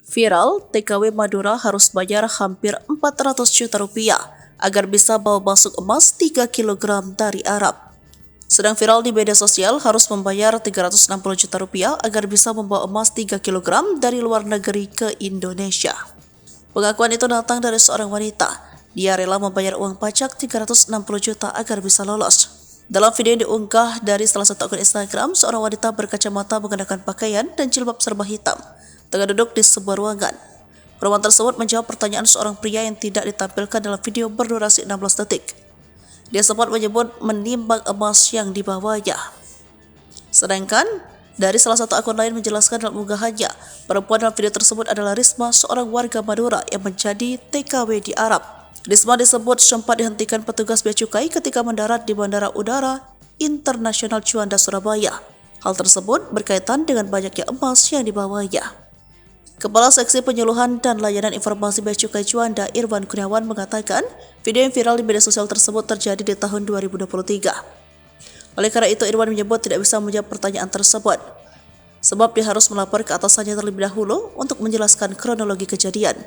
Viral, TKW Madura harus bayar hampir 400 juta rupiah agar bisa bawa masuk emas 3 kg dari Arab. Sedang viral di media sosial harus membayar 360 juta rupiah agar bisa membawa emas 3 kg dari luar negeri ke Indonesia. Pengakuan itu datang dari seorang wanita. Dia rela membayar uang pajak 360 juta agar bisa lolos. Dalam video yang diunggah dari salah satu akun Instagram, seorang wanita berkacamata mengenakan pakaian dan jilbab serba hitam tengah duduk di sebuah ruangan. Perempuan tersebut menjawab pertanyaan seorang pria yang tidak ditampilkan dalam video berdurasi 16 detik. Dia sempat menyebut menimbang emas yang dibawanya. Sedangkan, dari salah satu akun lain menjelaskan dalam unggahannya, perempuan dalam video tersebut adalah Risma, seorang warga Madura yang menjadi TKW di Arab. Risma disebut sempat dihentikan petugas bea cukai ketika mendarat di Bandara Udara Internasional Juanda, Surabaya. Hal tersebut berkaitan dengan banyaknya emas yang dibawanya. Kepala Seksi Penyuluhan dan Layanan Informasi Bea Cukai Juanda, Irwan Kurniawan, mengatakan video yang viral di media sosial tersebut terjadi di tahun 2023. Oleh karena itu, Irwan menyebut tidak bisa menjawab pertanyaan tersebut, sebab dia harus melapor ke atasannya terlebih dahulu untuk menjelaskan kronologi kejadian.